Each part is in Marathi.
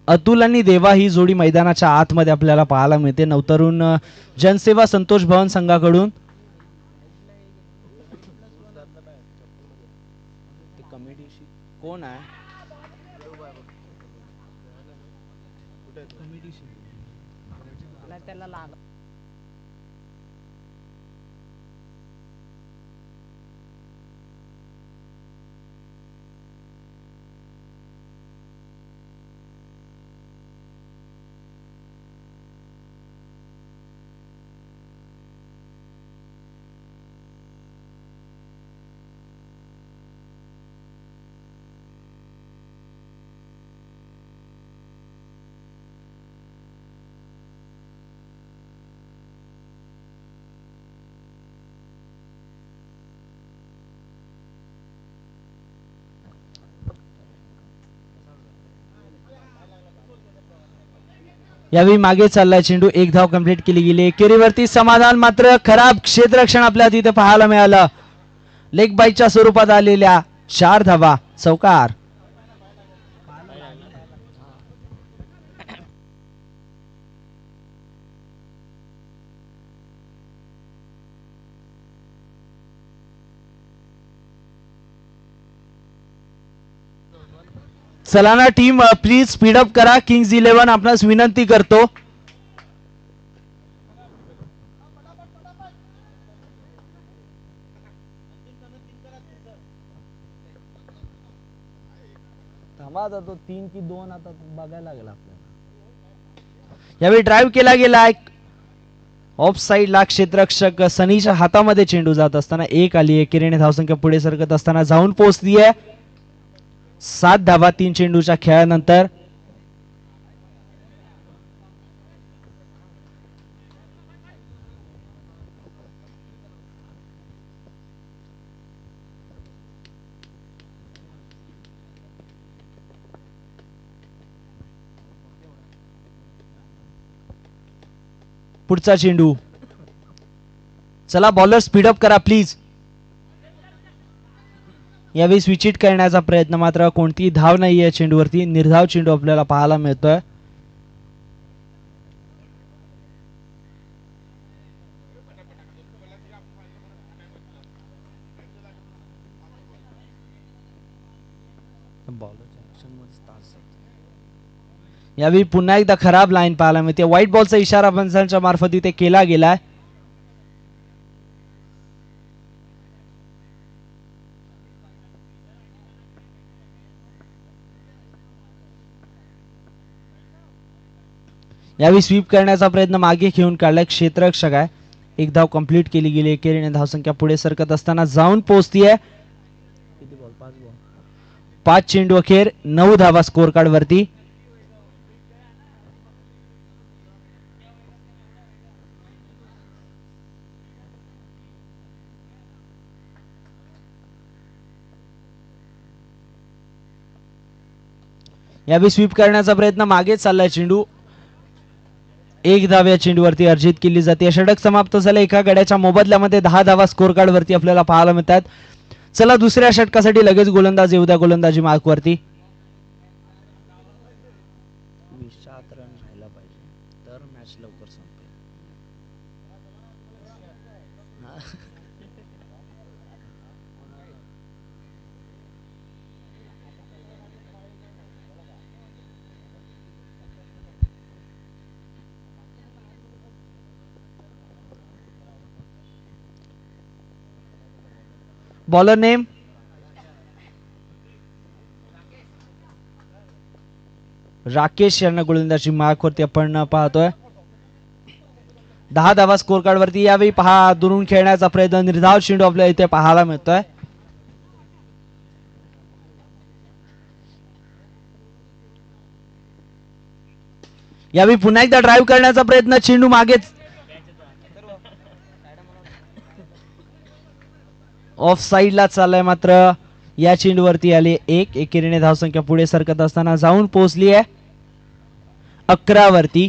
अतुल आणि देवा ही जोडी मैदानाच्या आतमध्ये आपल्याला पाहायला मिळते. नवतरुण जनसेवा संतोष भवन संघाकडून कोण आहे यावेळी मागे चाललाय चेंडू. एक धाव कंप्लीट केली गेली. एकेरीवरती समाधान, मात्र खराब क्षेत्ररक्षण आपल्याला तिथे पाहायला मिळालं. लेग बाईच्या स्वरूपात आलेल्या 4 धावा, चौकार. चला ना टीम, प्लीज स्पीडअप करा. किंग्स 11 आपणास विनंती करतो. आता तो 3 की 2 आता बघायला लागला आपल्याला. यावेळी ड्राईव्ह केला गेला. ऑफ साइडला क्षेत्ररक्षक सनीच्या हातामध्ये चेंडू जात असताना एक आली. एकेरीने धावसंख्या पुढे सरकत असताना जाऊन पोहोचली आहे. 7 धावा 3 चेंडूच्या खेळानंतर. पुढचा चेंडू. चला बॉलर स्पीडअप करा प्लीज. यावेळी स्विच हिट करण्याचा प्रयत्न, मात्र कोणतीही धाव नाहीये चेंडूवरती. निर्धाव चेंडू आपल्याला पाहायला मिळतोय. यावेळी पुन्हा एकदा खराब लाईन पाहायला मिळते. व्हाईट बॉलचा इशारा पंचांच्या मार्फत इथे केला गेलाय. यावेळी स्वीप करण्याचा प्रयत्न मागे घेऊन काढलाय. क्षेत्ररक्षक आहे. एक धाव कंप्लीट केली गेली. एकेरीने धावसंख्या पुढे सरकत असताना जाऊन पोहोचतीये. 5 चेंडू अखेर 9 धावा स्कोर कार्ड वरती. यावेळी स्वीप करण्याचा प्रयत्न, मागे चाललाय चेंडू. एक धाव या चेंडूवरती अर्जित केली जाते. षटक समाप्त झालं. एका गड्याच्या मोबदल्यामध्ये 10 धावा स्कोर कार्ड वरती आपल्याला पाहायला मिळतात. चला दुसऱ्या षटकासाठी लगेच गोलंदाज येऊ द्या. गोलंदाजी मार्क वरती. 20 रन राहायला पाहिजे तर मॅच लवकर संपेल. बॉलर नेम राकेश यांना गोलंदाजी मार्क वरती आपण पाहतोय. 10 धावा स्कोर कार्ड वरती. यावेळी पहा दुरून खेळण्याचा प्रयत्न. निर्धाव चेंडू आपल्याला इथे पाहायला मिळतोय. यावेळी पुन्हा एकदा ड्राईव्ह करण्याचा प्रयत्न. चेंडू मागेच. ऑफ साइडला चाललाय, मात्र या चेंडूवरती आले एकेरीने धावसंख्या पुढे सरकत असताना जाऊन पोहोचली आहे 11 वरती.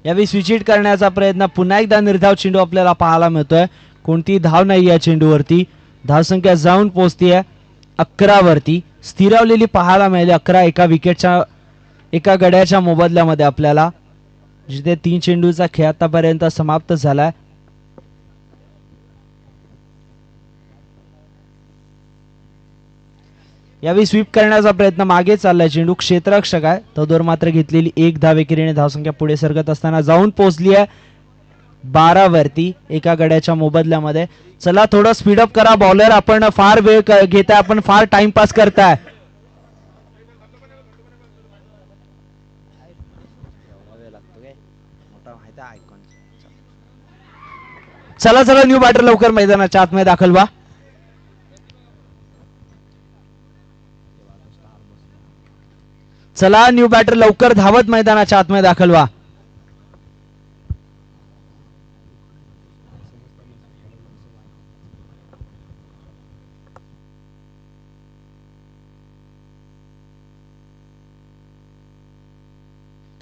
यावेळी स्विच हिट करण्याचा प्रयत्न, पुन्हा एकदा निर्धाव चेंडू आपल्याला पाहायला मिळतोय. कोणती धाव नाही या चेंडूवरती. धावसंख्या जाऊन पोहोचतीये 11 वरती, स्थिरावलेली पाहायला मिळाली 11 एका विकेटच्या एका गड्याच्या मोबदल्यामध्ये आपल्याला, जिथे 3 चेंडूचा खेळ आतापर्यंत समाप्त झालाय. यावेळी स्वीप करण्याचा प्रयत्न, मागे चाललाय चेंडू, क्षेत्ररक्षक आहे तदोर मात्र घेतलेली 1 धाव एकेरीने धावसंख्या पुढे सरकत असताना जाऊन पोहोचली आहे 12 वरती एका गड्याच्या मोबदल्यामध्ये. चला थोडं स्पीडअप करा बॉलर, आपण फार वेळ घेताय, आपण फार टाइमपास करताय. चला चला न्यू बॅटर लवकर मैदानाच्या आतमध्ये दाखल व्हा. चला न्यू बॅटर लवकर धावत मैदानाच्या आतमध्ये दाखल व्हा.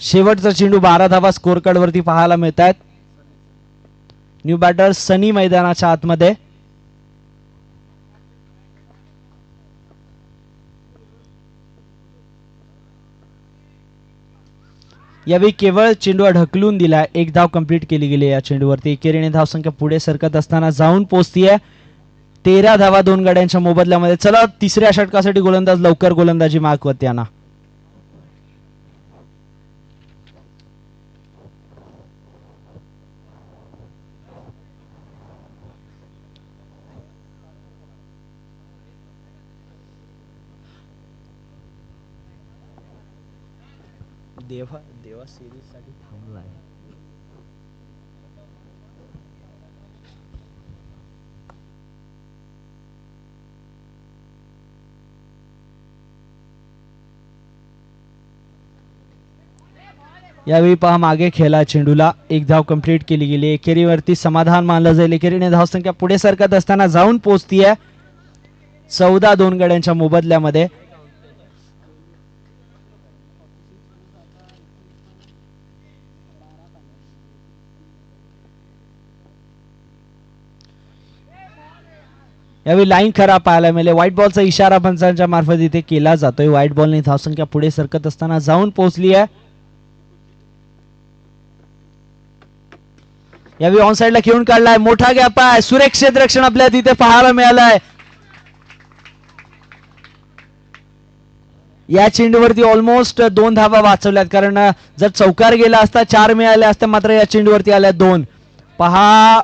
शेवटचा चेंडू 12 धावा स्कोर कार्ड वरती पाहायला मिळत आहेत. न्यू बॅटर सनी मैदानाच्या आतमध्ये. यावेळी केवळ चेंडू ढकलून दिलाय, 1 धाव कंप्लीट केली गेली या चेंडूवरती. एकेरीने धावसंख्या पुढे सरकत असताना जाऊन पोहोचतीये 13 धावा 2 गड्यांच्या मोबदल्यामध्ये. चला तिसऱ्या षटकासाठी गोलंदाज लवकर गोलंदाजी मार्कवरती आणा. देवा देवा सिरीज साठी थांबलाय. यावेळी पहा मागे खेळला चेंडूला, 1 धाव कंप्लीट केली गेली. एकेरीवरती समाधान मानलं जाईल. एकेरीने धावसंख्या पुढे सरकत असताना जाऊन पोहोचतीये 14 2 गड्यांच्या मोबदल्यामध्ये. यावेळी लाईन खराब पाहायला मिळाले. व्हाईट बॉलचा इशारा पंचांच्या मार्फत इथे केला जातोय. व्हाईट बॉलने धावसंख्या पुढे सरकत असताना जाऊन पोहोचली आहे. यावेळी ऑन साइडला खेळून काढलाय, मोठा गॅप आहे, सुरेख क्षेत्ररक्षण आपल्याला तिथे पाहायला मिळालंय. या चेंडूवरती ऑलमोस्ट 2 धावा वाचवल्यात, कारण जर चौकार गेला असता 4 मिळाले असते, मात्र या चेंडूवरती आल्या 2. पहा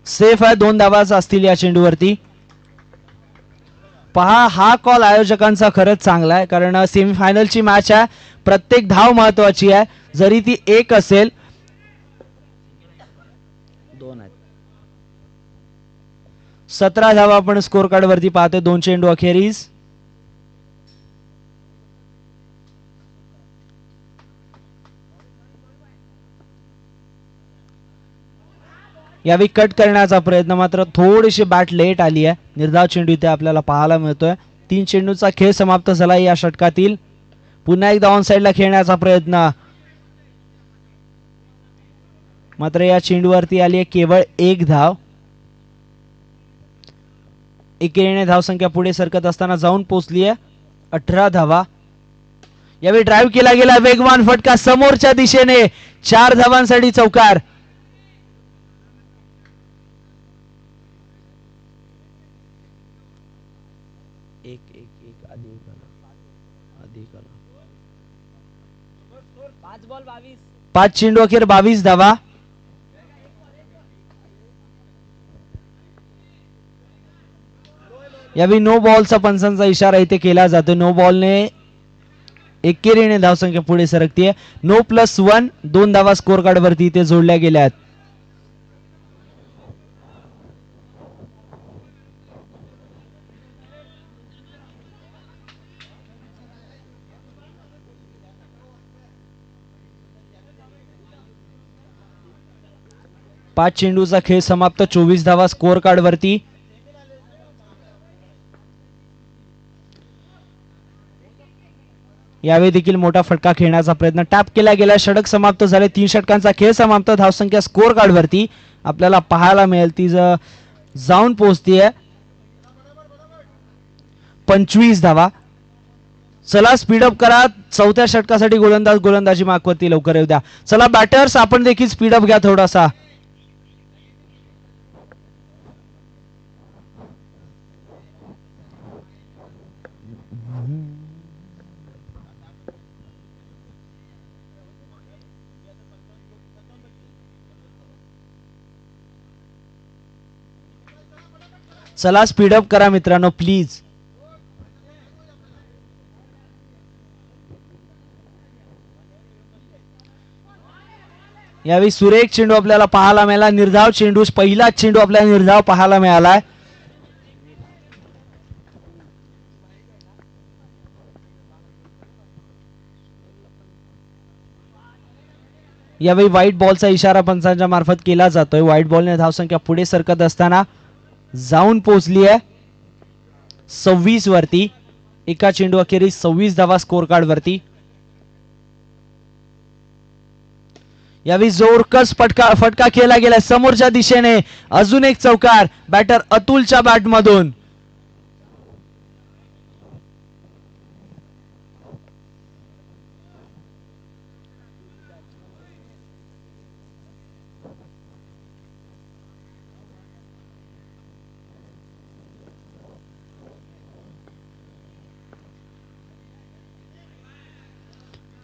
सेफ आहे, 2 धावाच असतील या चेंडूवरती. पहा हा कॉल आयोजकांचा खरंच चांगला आहे, कारण सेमीफायनलची मॅच आहे, प्रत्येक धाव महत्वाची आहे. जरी ती 1 असेल, 2 आहेत. 17 धावा आपण स्कोर कार्ड वरती पाहतोय. 2 चेंडू अखेरीस. यावेळी कट करण्याचा प्रयत्न, मात्र थोडीशी बॅट लेट आली आहे. निर्धाव चेंडू इथे आपल्याला पाहायला मिळतोय. 3 चेंडूचा खेळ समाप्त झाला या षटकातील. पुन्हा एकदा ऑन साइडला खेळण्याचा प्रयत्न, मात्र या चेंडूवरती आली आहे केवळ 1 धाव. एकेरीने धावसंख्या पुढे सरकत असताना जाऊन पोहोचली आहे 18 धावा. यावेळी ड्राईव्ह केला गेला, वेगवान फटका समोरच्या दिशेने, 4 धावांसाठी चौकार. पाच चेंडू अखेर 22 धावा. यावेळी नो बॉलचा पंचांचा इशारा इथे केला जातो. नो बॉलने एकेरीने धावसंख्या पुढे सरकतीये. नो +1, 2 धावा स्कोर कार्ड वरती इथे जोडल्या गेल्या आहेत. पाच चेंडूचा खेळ समाप्त, 24 धावा स्कोर कार्ड वरती. यावेळी देखील मोठा फटका खेळण्याचा प्रयत्न, टॅप केला गेला, षटक समाप्त झाले. 3 षटकांचा खेळ समाप्त. धावसंख्या स्कोर कार्ड वरती आपल्याला पाहायला मिळेल ती जाऊन पोहोचतीये 25 धावा. चला स्पीडअप करा, चौथ्या षटकासाठी गोलंदाजी मागवरती लवकर येऊ द्या. चला बॅटर्स, आपण देखील स्पीडअप घ्या थोडासा. चला स्पीडअप करा मित्रांनो प्लीज. यावेळी सुरेख चेंडू आपल्याला पाहायला मिळाला. निर्धाव चेंडू, पहिला चेंडू आपल्याला निर्धाव पाहायला मिळालाय. यावेळी व्हाईट बॉलचा इशारा पंचांच्या मार्फत केला जातोय. व्हाईट बॉलने धावसंख्या पुढे सरकत असताना जाऊन पोहोचली आहे 26 वरती. एका चेंडू अखेरीस 26 धावा स्कोर कार्ड वरती. यावेळी जोरकस फटका केला गेला समोरच्या दिशेने, अजून एक चौकार बॅटर अतुलच्या बॅट मधून.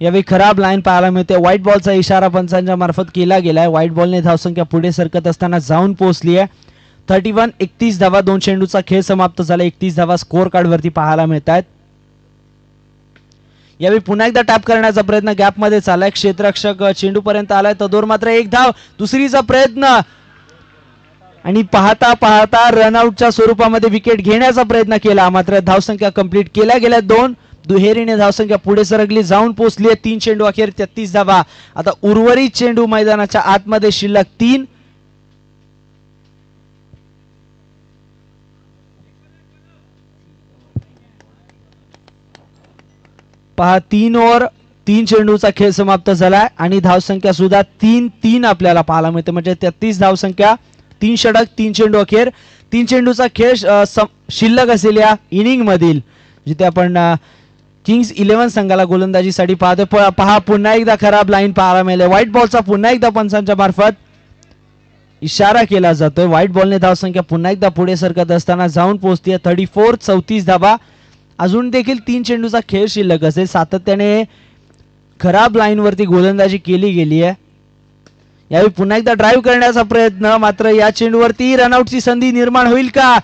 यावेळी खराब लाईन पाहायला मिळते. व्हाईट बॉलचा इशारा पंचांच्या मार्फत केला गेलाय. व्हाईट बॉलने धावसंख्या पुढे सरकत असताना जाऊन पोहोचली आहे 31. 31 धावा, 2 चेंडूचा खेळ समाप्त झाला. 31 धावा स्कोर कार्ड वरती पाहायला मिळत आहेत. यावेळी पुन्हा एकदा टॅप करण्याचा प्रयत्न गॅप मध्ये चालाय. क्षेत्ररक्षक चेंडू पर्यंत आलाय. तदोर मात्र 1 धाव. दुसरीचा प्रयत्न आणि पाहता पाहता रनआउटच्या स्वरूपामध्ये विकेट घेण्याचा प्रयत्न केला, मात्र धावसंख्या कंप्लीट केल्या गेल्या 2. दुहेरीने धावसंख्या पुढे सरकली, जाऊन पोहोचली आहे 3 चेंडू अखेर 33 धावा. आता उर्वरित चेंडू मैदानाच्या आतमध्ये शिल्लक 3. पहा 3 ओव्हर 3 चेंडूचा खेळ समाप्त झालाय आणि धावसंख्या सुद्धा 3-3 आपल्याला पाहायला मिळते. म्हणजे 33 धावसंख्या, 3 षटक, 3 चेंडू अखेर. 3 चेंडूचा खेळ शिल्लक असेल या इनिंग मधील, जिथे आपण किंग्स 11 संघाला गोलंदाजीसाठी पाहतो. पहा पुन्हा एकदा खराब लाईन पाहायला मिळाली. व्हाईट बॉलचा पुन्हा एकदा पंचांच्या मार्फत इशारा केला जातोय. व्हाईट बॉलने धावसंख्या पुन्हा एकदा पुढे सरकत असताना जाऊन पोहोचते 34. 34 धावा. अजून देखील 3 चेंडूचा खेळ शिल्लक असेल. सातत्याने खराब लाईन वरती गोलंदाजी केली गेली आहे. यावेळी पुन्हा एकदा ड्राईव्ह करण्याचा प्रयत्न, मात्र या चेंडूवरती रनआउटची संधी निर्माण होईल का?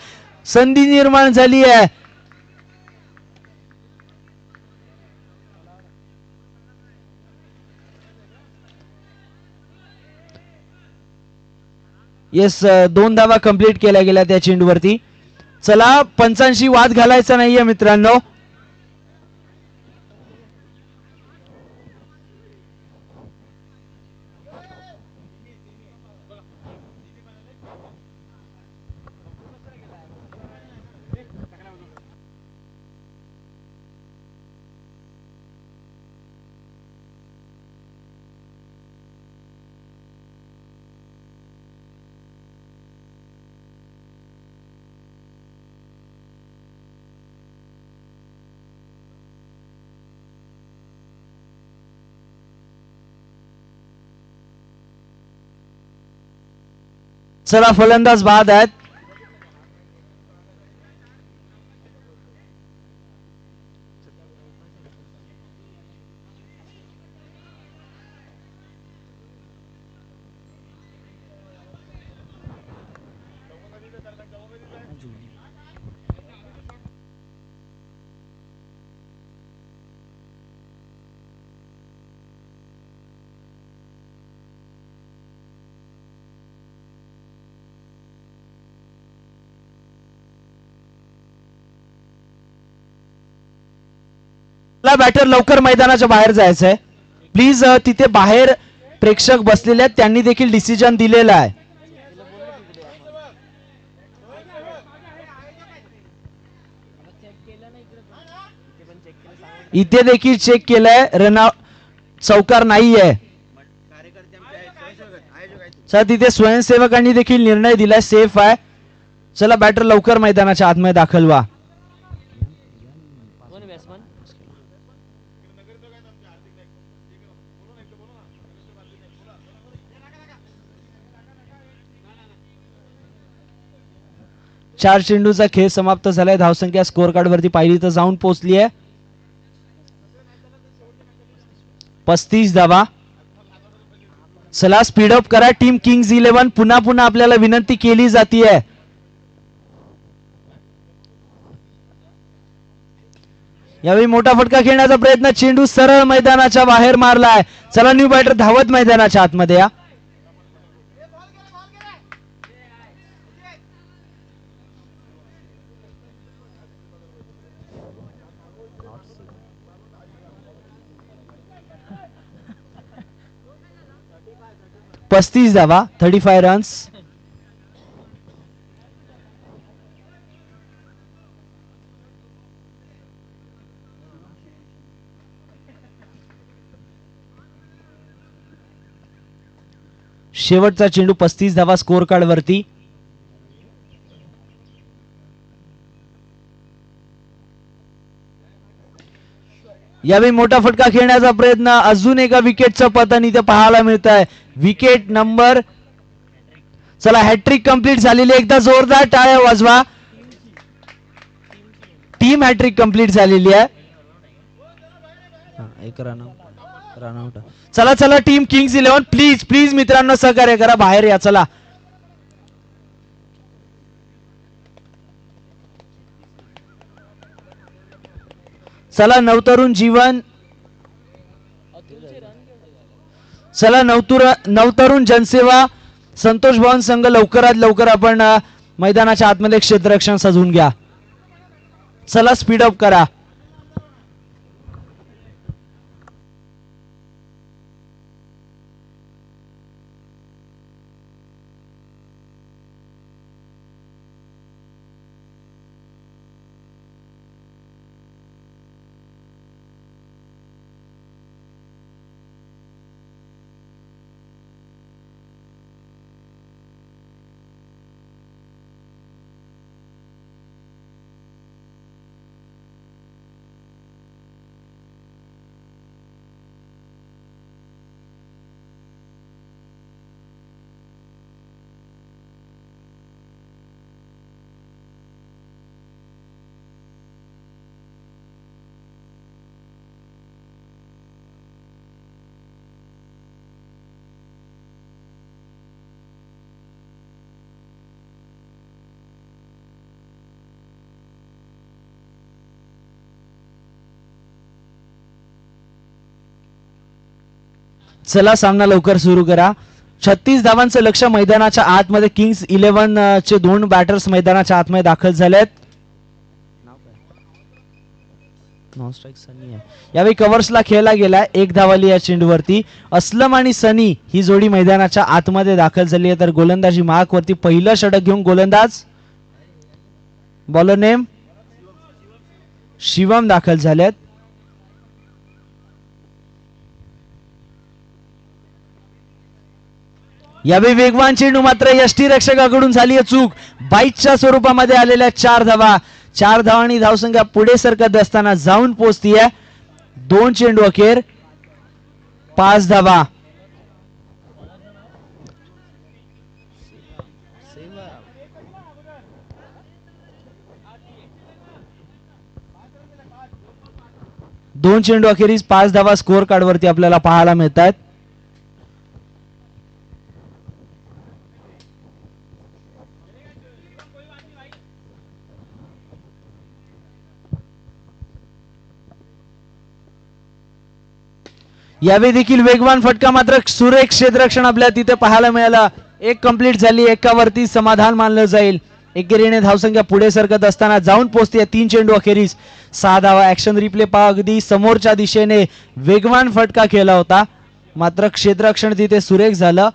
संधी निर्माण झाली आहे. येस, 2 धावा कंप्लीट केल्या गेल्या त्या चेंडूवरती. चला पंचांशी वाद घालायचा नाहीये मित्रांनो. चला फलंदाज बाद आहेत. बॅटर लवकर मैदानाच्या बाहेर जायचंय प्लीज. तिथे बाहेर प्रेक्षक बसलेले आहेत, त्यांनी देखील डिसिजन दिलेला आहे. इथे देखील चेक केलंय, चौकार नाहीये. सर तिथे स्वयंसेवकांनी देखील निर्णय दिलाय सेफ आहे. चला बॅटर लवकर मैदानाच्या आतमध्ये दाखल व्हा. चार चेंडूचा खेळ समाप्त झालाय. धावसंख्या स्कोअर कार्ड वरती पाहिली तर जाऊन पोहोचली आहे 35 धावा. चला स्पीड अप करा टीम किंग्स 11. पुन्हा पुन्हा आपल्याला विनंती केली जातीये. यावेळी मोठा फटका खेळण्याचा प्रयत्न, चेंडू सरळ मैदानाच्या बाहेर मारलाय. चला न्यू बॅटर धावत मैदानाच्या आतमध्ये या. पस्तीस धावा 35 रन्स. शेवटचा चेंडू 35 धावा स्कोअर कार्ड वरती. यावेळी मोठा फटका खेळण्याचा प्रयत्न, अजून एका विकेटचं पतन इथे पाहायला मिळत आहे. विकेट नंबर, चला हॅट्रिक कंप्लीट झालेली. एकदा जोरदार टाळ्या वाजवा. टीम हॅट्रिक कंप्लीट झालेली आहे. एक रन आउट. चला चला टीम किंग्स 11 प्लीज प्लीज मित्रांनो सहकार्य करा, बाहेर या. चला चला नवतरुण जीवन, चला नवतरुण जनसेवा संतोष भवन संघ लवकरात लवकर आपण मैदानाच्या आतमध्ये क्षेत्ररक्षण सजवून घ्या. चला स्पीड अप करा. चला सामना लवकर सुरू करा. 36 धावांचं लक्ष मैदानाच्या आतमध्ये. किंग्स 11 चे दोन बॅटर्स मैदानाच्या आतमध्ये दाखल झालेत. नॉन स्ट्राइक सनी आहे. यावेळी कव्हर्सला खेळला गेला. एक धावाली या चेंडूवरती. असलम आणि सनी ही जोडी मैदानाच्या आतमध्ये दाखल झाली आहे. तर गोलंदाजी मार्क वरती पहिलं षटक घेऊन गोलंदाज बॉलर नेम शिवम दाखल झालेत. यावेळी वेगवान चेंडू, मात्र यष्टीरक्षकाकडून झाली आहे चूक. बाईटच्या स्वरूपामध्ये आलेल्या 4 धावा. 4 धावांनी धावसंख्या पुढे सरकत असताना जाऊन पोहोचतीये. 2 चेंडू अखेर 5 धावा. 2 चेंडू अखेरीस 5 धावा स्कोअर कार्ड वरती आपल्याला पाहायला मिळतात. यावेळी देखील वेगवान फटका, मात्र सुरेख क्षेत्ररक्षण आपल्याला तिथे पाहायला मिळाला. एक कंप्लीट झाली, एकावरती समाधान मानलं जाईल. एकेरीने धावसंख्या पुढे सरकत असताना जाऊन पोहोचते. 3 चेंडू अखेरीस 6 धावा. ऍक्शन रिप्ले पहा, अगदी समोरच्या दिशेने वेगवान फटका केला होता, मात्र क्षेत्ररक्षण तिथे सुरेख झालं.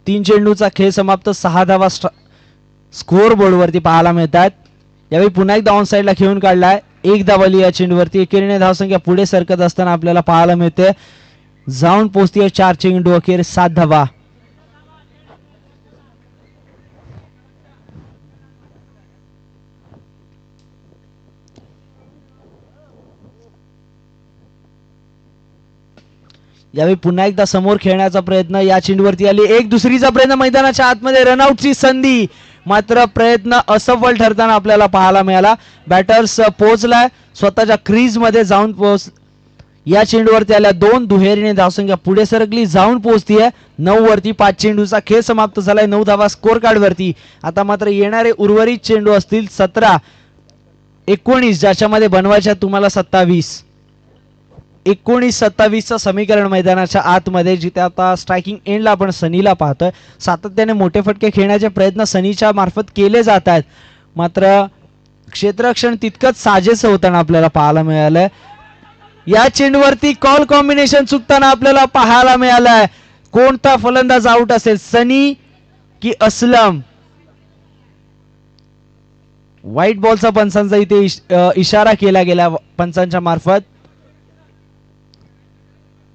तीन चेंडूचा खेळ समाप्त. 6 धावा स्कोअर बोर्ड वरती पाहायला मिळतात. यावेळी पुन्हा एकदा ऑन साइडला खेळून काढलाय. 1 धावाली या चेंडूवरती. एकेरीने धावसंख्या पुढे सरकत असताना आपल्याला पाहायला मिळते. जाऊन पोहोचते 4 चेंडू अखेर 7 धावा. यावेळी पुन्हा एकदा समोर खेळण्याचा प्रयत्न. या चेंडूवरती आली एक दुसरीचा प्रयत्न. मैदानाच्या आतमध्ये रनआउटची संधी, मात्र प्रयत्न असफल ठरताना आपल्याला पाहायला मिळाला. बॅटर्स पोहोचलाय स्वतःच्या क्रीज मध्ये जाऊन पोहोच. या चेंडूवरती आल्या 2. दुहेरीने धावसंख्या पुढे सरकली, जाऊन पोहोचतीये 9 वरती. 5 चेंडूचा खेळ समाप्त झालाय. 9 धावा स्कोअर कार्ड वरती. आता मात्र येणारे उर्वरित चेंडू असतील 17, 19, ज्याच्यामध्ये बनवायच्या तुम्हाला 27. 19-27चं समीकरण मैदानाच्या आतमध्ये, जिथे आता स्ट्रायकिंग एंडला आपण सनीला पाहतोय. सातत्याने मोठे फटके खेळण्याचे प्रयत्न सनीच्या मार्फत केले जात आहेत, मात्र क्षेत्ररक्षण तितकंच साजेसं होताना आपल्याला पाहायला मिळालंय. या चेंडूवरती कॉल कॉम्बिनेशन चुकताना आपल्याला पाहायला मिळालंय. कोणता फलंदाज आउट असेल, सनी की असलम? व्हाईट बॉलचा पंचांचा इथे इशारा केला गेला पंचांच्या मार्फत.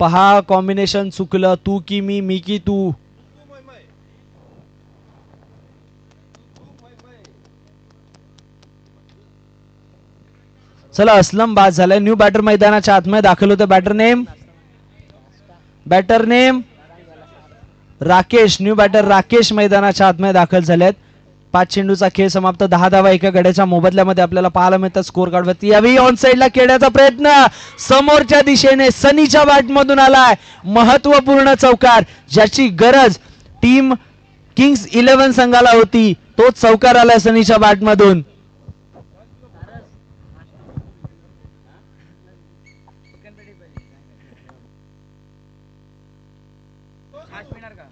पहा, कॉम्बिनेशन चुकलं. तू की मी की तू. चला, असलम बाद झालाय. न्यू बॅटर मैदानाच्या आतमध्ये दाखल होतं. Batter name Rakesh. New batter Rakesh मैदानाच्या आतमध्ये दाखल झालेत. 5 चेंडूचा खेळ समाप्त. 10 धावा एका गड्याच्या मोबदल्यामध्ये आपल्याला पाहायला मिळतात स्कोअर कार्ड वरती. यावेळी ऑन साइडला खेळण्याचा प्रयत्न समोरच्या दिशेने सनीच्या बॅट मधून आलाय. महत्वपूर्ण चौकार, ज्याची गरज टीम किंग्स 11 संघाला होती. तो चौकार आलाय सनीच्या बॅट मधून.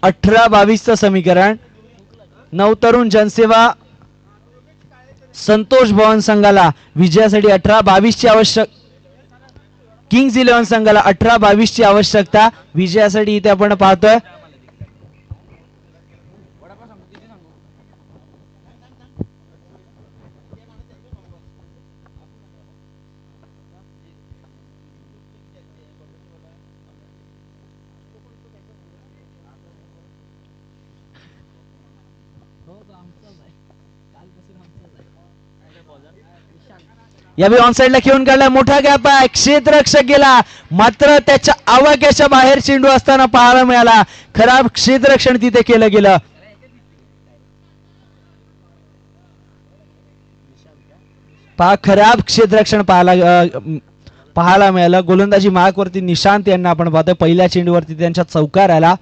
18-22चं समीकरण. नवतरुण जनसेवा संतोष भवन संघाला विजयासाठी 18-22ची आवश्यक. किंग्स 11 संघाला 18-22ची आवश्यकता विजयासाठी इथे आपण पाहतोय. यावेळी ऑन साइडला खेळून काढला. मोठा गॅप आहे. क्षेत्ररक्षक गेला, मात्र त्याच्या आवाक्याच्या बाहेर चेंडू असताना पाहायला मिळाला. खराब क्षेत्ररक्षण तिथे केलं गेलं. खराब क्षेत्ररक्षण पाहायला मिळालं. गोलंदाजी मार्कवरती निशांत यांना आपण पाहतोय. पहिल्या चेंडूवरती त्यांच्या चौकार आला.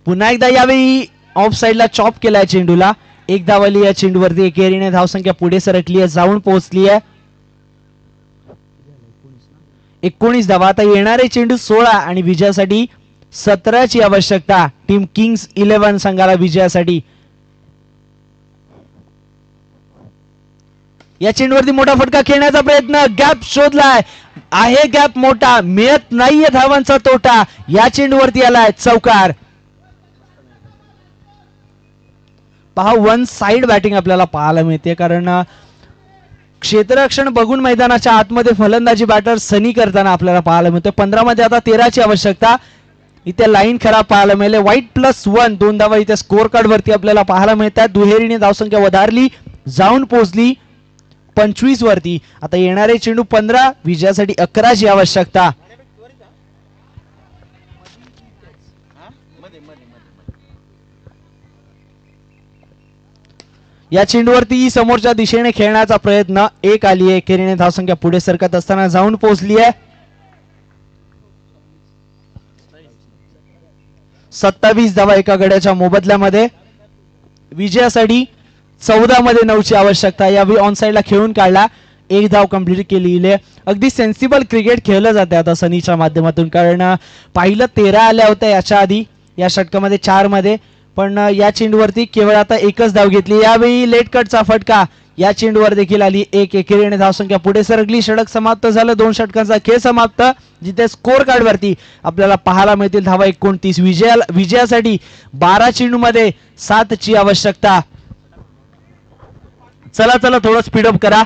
पुन्हा एकदा यावेळी ऑफ साइडला चॉप केलाय चेंडूला. 1 धावाली या चेंडूवरती. एकेरीने धावसंख्या पुढे सरकली आहे, जाऊन पोहोचली आहे 19 धावा. आता येणारे चेंडू 16 आणि विजयासाठी 17ची आवश्यकता टीम किंग्स 11 संघाला विजयासाठी. या चेंडूवरती मोठा फटका खेळण्याचा प्रयत्न. गॅप शोधलाय, आहे गॅप मोठा, मिळत नाहीये धावांचा तोटा. या चेंडूवरती आलाय चौकार. पहा, 1 साइड बॅटिंग आपल्याला पाहायला मिळते, कारण क्षेत्ररक्षण बघून मैदानाच्या आतमध्ये फलंदाजी बॅटर सनी करताना आपल्याला पाहायला मिळते. 15 मध्ये आता 13ची आवश्यकता. इथे लाईन खराब पाहायला मिळाले. व्हाईट +1, 2 धावा इथे स्कोअर कार्ड वरती आपल्याला पाहायला मिळतात. दुहेरीने धावसंख्या वधारली, जाऊन पोहोचली 25 वरती. आता येणारे चेंडू 15, विजयासाठी 11ची आवश्यकता. या चेंडूवरती समोरच्या दिशेने खेळण्याचा प्रयत्न, एक आली आहे. एकेरीने धावसंख्या पुढे सरकत असताना जाऊन पोहोचली आहे. 27 धावा एका गड्याच्या मोबदल्यामध्ये. विजयासाठी 14 मध्ये 9 ची आवश्यकता. यावेळी ऑन साइडला खेळून काढला, एक धाव कंप्लीट केली. अगदी सेन्सिबल क्रिकेट खेळलं जाते आता सनीच्या माध्यमातून, कारण पाहिलं 13 आल्या होत्या याच्या आधी या षटकामध्ये 4 मध्ये, पण या चेंडूवरती केवळ आता एकच धाव घेतली. यावेळी लेट कटचा फटका या चेंडूवर देखील आली. एक एकेरीने धावसंख्या पुढे सरकली. षटक समाप्त झालं. 2 षटकांचा खेळ समाप्त, जिथे स्कोर कार्ड वरती आपल्याला पाहायला मिळतील धावा 29. विजयासाठी 12 चेंडू मध्ये 7 ची आवश्यकता. चला चला थोडं स्पीडअप करा.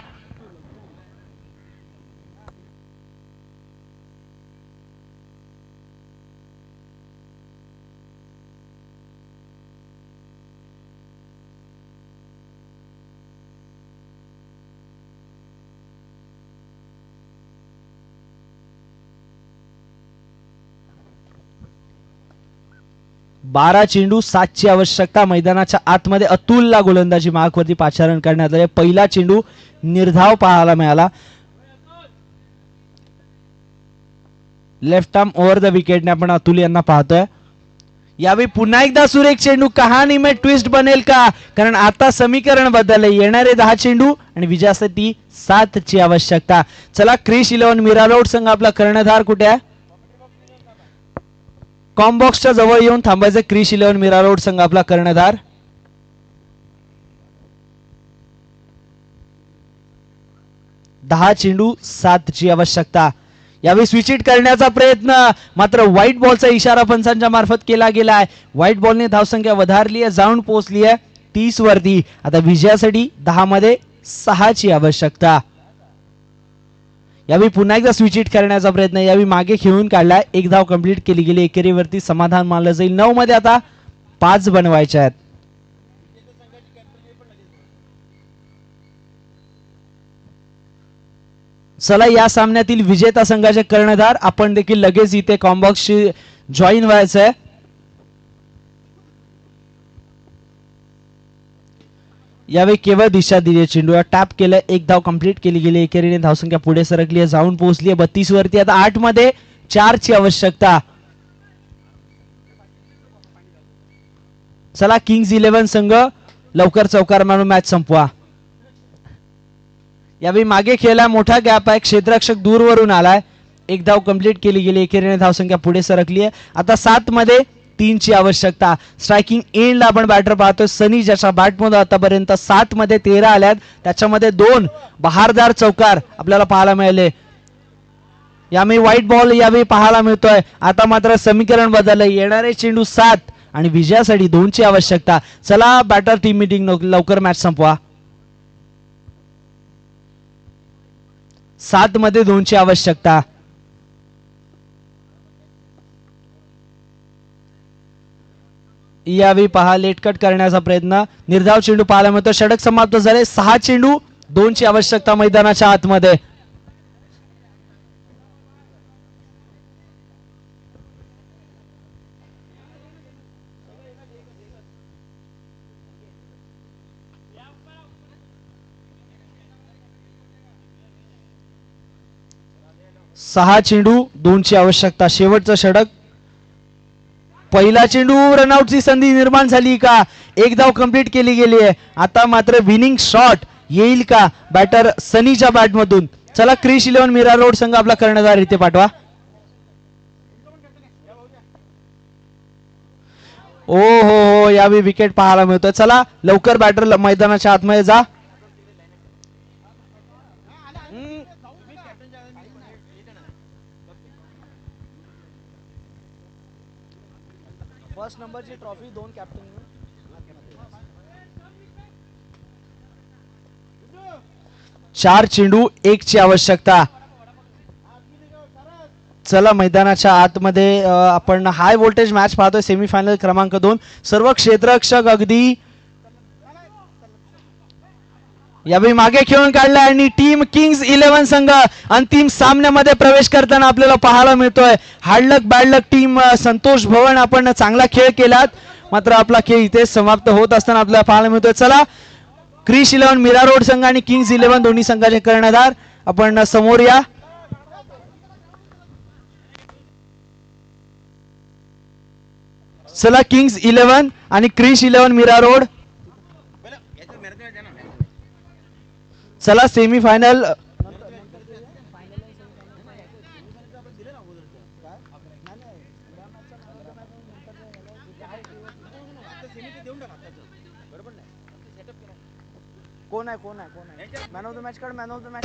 बारा चेंडू 7 ची आवश्यकता. मैदानाच्या आतमध्ये अतुलला गोलंदाजी मार्कवरती पाचारण करण्यात आले. पहिला चेंडू निर्धाव पाहायला मिळाला. लेफ्ट आर्म ओव्हर द विकेटने आपण अतुल यांना पाहतोय. यावेळी पुन्हा एकदा सुरेख चेंडू, कहाणी में ट्विस्ट बनेल का, कारण आता समीकरण बदलले. येणारे 10 चेंडू आणि विजयासाठी 7 ची आवश्यकता. चला क्रिश 11 मीरा रोड संघ आपला कर्णधार कुठे आहे? कॉम्बॉक्सच्या जवळ येऊन थांबायचं. क्रिश 11 मीरा रोड संघ आपला कर्णधार. दहा चेंडू 7 ची आवश्यकता. यावेळी स्विच हिट करण्याचा प्रयत्न, मात्र व्हाईट बॉलचा इशारा पंचांच्या मार्फत केला गेलाय. व्हाईट बॉलने धावसंख्या वधारली आहे, जाऊन पोहोचली आहे 30 वरती. आता विजयासाठी 10 मध्ये 6 ची आवश्यकता. यावेळी पुन्हा एकदा स्विच हिट करण्याचा प्रयत्न, यावेळी मागे खेळून काढलाय. एक धाव कंप्लीट केली गेली. एकेरीवरती समाधान मानलं जाईल. 9 मध्ये आता 5 बनवायचे आहेत. चला या सामन्यातील विजेता संघाचे कर्णधार आपण देखील लगेच इथे कॉम्बॉक्सशी जॉईन व्हायचंय. यावेळी केवळ दिशा दिली. चेंडूला टॅप केलं, एक धाव कंप्लीट केली गेली. एकेरीने धावसंख्या पुढे सरकली आहे, जाऊन पोहोचली आहे 32 वरती. आता 8 मध्ये 4 ची आवश्यकता. चला किंग्स 11 संघ लवकर चौकार मारून मॅच संपवा. यावेळी मागे खेळला, मोठा गॅप आहे. क्षेत्ररक्षक दूरवरून आलाय, एक धाव कंप्लीट केली गेली. एकेरीने धावसंख्या पुढे सरकली आहे. आता 7 मध्ये 3 ची आवश्यकता. स्ट्रायकिंग एंडला आपण बॅटर पाहतोय सनी, ज्याच्या बॅटमध्ये आतापर्यंत 7 मध्ये 13 आल्यात. त्याच्यामध्ये 2 बहारदार चौकार आपल्याला पाहायला मिळाले. यावेळी व्हाईट बॉल यावेळी पाहायला मिळतोय. आता मात्र समीकरण बदललंय. येणारे चेंडू 7 आणि विजयासाठी 2 ची आवश्यकता. चला बॅटर टीम मीटिंग लवकर मॅच संपवा. 7 मध्ये 2 ची आवश्यकता. यावेळी पहा लेट कट करण्याचा प्रयत्न, निर्धाव चेंडू पाहायला मिळतो. षटक समाप्त झाले. 6 चेंडू 2 ची आवश्यकता मैदानाच्या आतमध्ये. सहा चेंडू 2 ची आवश्यकता. शेवटचं षटक. पहिला चेंडू रनआउटची संधी निर्माण झाली का? एक धाव कंप्लीट केली गेली आहे. आता मात्र विनिंग शॉट येईल का बॅटर सनीच्या बॅटमधून? चला क्रिश 11 मीरा रोड संघ आपला कर्णधार इथे पाठवा. ओ हो, यावेळी विकेट पाहायला मिळतोय. चला लवकर बॅटर मैदानाच्या आतमध्ये जा. फर्स्ट नंबरची ट्रॉफी 2 कॅप्टन. 4 चेंडू 1 ची आवश्यकता. चला मैदानाच्या आतमध्ये आपण हाय व्होल्टेज मॅच पाहतोय. सेमीफायनल क्रमांक 2. सर्व क्षेत्ररक्षक अगदी यावेळी मागे खेळून काढला आणि टीम किंग्स 11 संघ अंतिम सामन्यामध्ये प्रवेश करताना आपल्याला पाहायला मिळतोय. हार्डलक बॅडलक टीम संतोष भवन, आपण चांगला खेळ केलात, मात्र आपला खेळ इथे समाप्त होत असताना आपल्याला पाहायला मिळतोय. चला क्रिश 11 मीरा रोड संघ आणि किंग्स 11 दोन्ही संघाचे कर्णधार आपण समोर या. चला किंग्स 11 आणि क्रिश 11 मीरा रोड. चला सेमीफायनल कोण आहे मॅन ऑफ द मॅच काढ. Man of the match